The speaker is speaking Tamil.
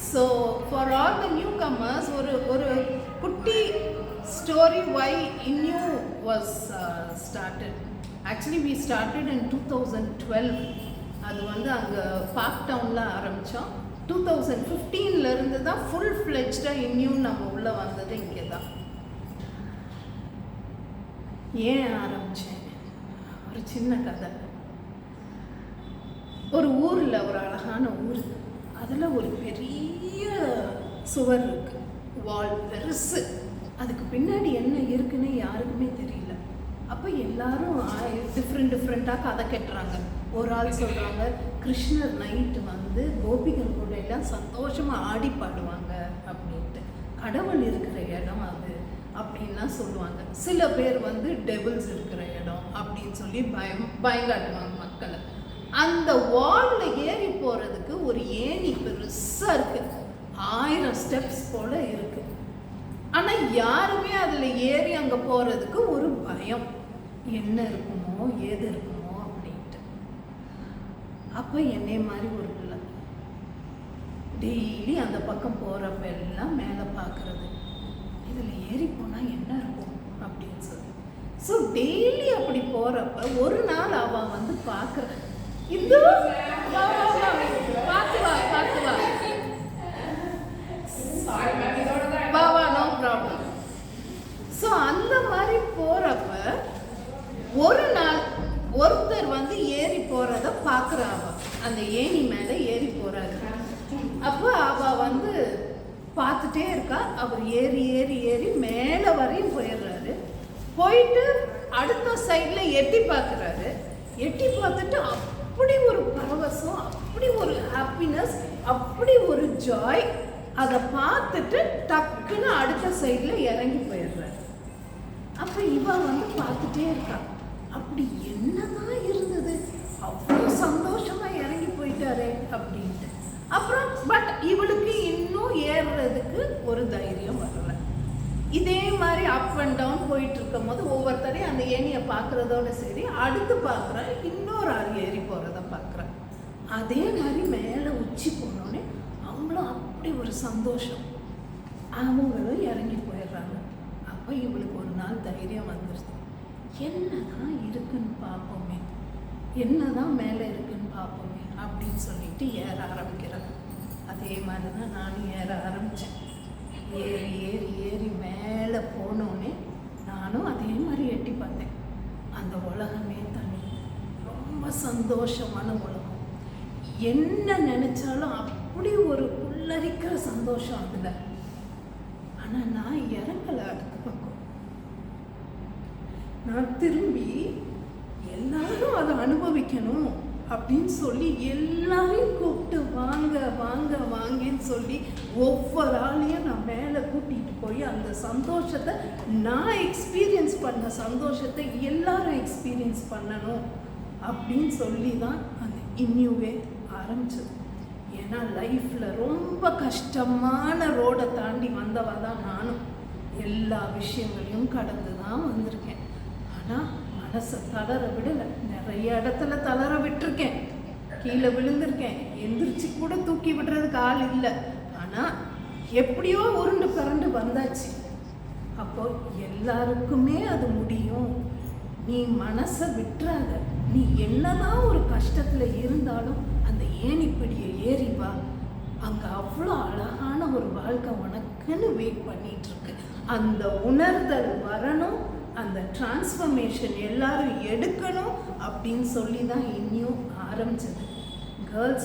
So for all the newcomers, ஒரு குட்டி story why INNU was started. Actually we started in 2012. அது வந்து அங்கே பார்க் டவுனில் ஆரம்பித்தோம். 2015 இருந்து தான் ஃபுல் ஃப்ளெஜ்டாக INNU நம்ம உள்ளே வந்தது இங்கே தான். ஏன் ஆரம்பித்தேன்? ஒரு சின்ன கதை. ஒரு ஊரில், ஒரு அழகான ஊர், அதில் ஒரு பெரிய சுவர் இருக்குது, வால் பெருசு. அதுக்கு பின்னாடி என்ன இருக்குன்னு யாருக்குமே தெரியல. அப்போ எல்லாரும் டிஃப்ரெண்ட்டாக கதை கட்டுறாங்க. ஒரு ஆள் சொல்கிறாங்க கிருஷ்ணர் நைட்டு வந்து கோபிகள் கூட எல்லாம் சந்தோஷமாக ஆடி பாடுவாங்க அப்படின்ட்டு, கடவுள் இருக்கிற இடம் அது அப்படின்லாம் சொல்லுவாங்க. சில பேர் வந்து டெபிள்ஸ் இருக்கிற இடம் அப்படின்னு சொல்லி பயங்காட்டுவாங்க மக்களை. அந்த வாலில் ஏறி போகிறதுக்கு ஒரு ஏணி பெருசாக இருக்குது, 1000 ஸ்டெப்ஸ் போல் இருக்குது. ஆனால் யாருமே அதில் ஏறி அங்கே போகிறதுக்கு ஒரு பயம், என்ன இருக்குமோ ஏது இருக்குமோ அப்படின்ட்டு. அப்போ என்னை மாதிரி ஒரு பிள்ளை டெய்லி அந்த பக்கம் போகிறப்ப எல்லாம் மேலே பார்க்குறது, இதில் ஏறி போனால் என்ன இருக்கும் அப்படின்னு சொல்லி. ஸோ டெய்லி அப்படி போகிறப்ப ஒரு நாள் அவன் வந்து பார்க்குற, இது பார்த்து வா நோ ப்ராப்ளம். ஸோ அந்த மாதிரி போகிறப்ப ஒரு நாள் ஒருத்தர் வந்து ஏறி போகிறத பார்க்குற, அவள் அந்த ஏணி மேலே ஏறி போகிறாரு. அப்போ அவள் வந்து பார்த்துட்டே இருக்கா. அவர் ஏறி ஏறி ஏறி மேலே வரையும் போயிடுறாரு. போயிட்டு அடுத்த சைடில் எட்டி பார்க்குறாரு. எட்டி பார்த்துட்டு அப்படி ஒரு பரவசம், அப்படி ஒரு ஹாப்பினஸ், அப்படி ஒரு ஜாய். அதை பார்த்துட்டு டக்குன்னு அடுத்த சைடில் இறங்கி போயிடுறாரு. அப்போ இவன் வந்து பார்த்துட்டே இருக்கா, அப்படி என்னதான் இருந்தது, அவ்வளோ சந்தோஷமாக இறங்கி போயிட்டாரே அப்படின்ட்டு. அப்புறம் பட் இவளுக்கு இன்னும் ஏறுறதுக்கு ஒரு தைரியம் வரல. இதே மாதிரி அப் அண்ட் டவுன் போயிட்டு இருக்கும் போது ஒவ்வொருத்தரையும் அந்த ஏணியை பார்க்குறதோட சரி, அடுத்து பார்க்குறா இன்னொரு ஆள் ஏறி போகிறத பார்க்குறேன். அதே மாதிரி மேலே உச்சி போனோடனே அவங்களும் அப்படி ஒரு சந்தோஷம், அவங்களும் இறங்கி போயிடுறாங்க. அப்போ இவளுக்கு ஒரு நாள் தைரியம் வந்துடுது, என்னதான் இருக்குன்னு பார்ப்போமே, என்னதான் மேலே இருக்குன்னு பார்ப்போமே அப்படின்னு சொல்லிட்டு ஏற ஆரம்பிக்கிறாங்க. அதே மாதிரி தான் நானும் ஏற ஆரம்பித்தேன். ஏறி ஏறி ஏறி மேலே போனோடனே நானும் அதே மாதிரி எட்டி பார்த்தேன். அந்த உலகமே தனி, ரொம்ப சந்தோஷமான உலகம். என்ன நினச்சாலும் அப்படி ஒரு புல்லரிக்கிற சந்தோஷம் அதில். ஆனால் நான் இறங்கலை அடுத்த பக்கம். நான் திரும்பி எல்லாரும் அதை அனுபவிக்கணும் அப்படின்னு சொல்லி எல்லாரையும் கூப்பிட்டு வாங்க வாங்க வாங்கன்னு சொல்லி ஒவ்வொரு ஆளையும் நான் மேலே கூட்டிகிட்டு போய் அந்த சந்தோஷத்தை, நான் எக்ஸ்பீரியன்ஸ் பண்ண சந்தோஷத்தை எல்லாரும் எக்ஸ்பீரியன்ஸ் பண்ணணும் அப்படின்னு சொல்லி தான் அந்த INNUவே ஆரம்பிச்சது. ஏன்னா லைஃப்பில் ரொம்ப கஷ்டமான ரோடை தாண்டி வந்தவா தான் நானும். எல்லா விஷயங்களையும் கடந்து தான் வந்திருக்கேன். ஆனால் மனசை தளர விடலை. நிறைய இடத்துல தளர விட்டுருக்கேன், கீழே விழுந்திருக்கேன், எந்திரிச்சு கூட தூக்கி விடுறதுக்கு ஆள் இல்லை. ஆனால் எப்படியோ உருண்டு பிறண்டு வந்தாச்சு. அப்போ எல்லாருக்குமே அது முடியும். நீ மனசை விட்டுறாத. நீ என்னதான் ஒரு கஷ்டத்தில் இருந்தாலும் அந்த ஏணிப்படியை ஏறி வா, அங்கே அவ்வளோ அழகான ஒரு வாழ்க்கை உனக்குன்னு வெயிட் பண்ணிட்டு இருக்கு. அந்த உணர்தல் வரணும், அந்த டிரான்ஸ்ஃபர்மேஷன் எல்லாரும் எடுக்கணும் அப்படின்னு சொல்லி தான் INNU ஆரம்பிச்சது. கேர்ள்ஸ்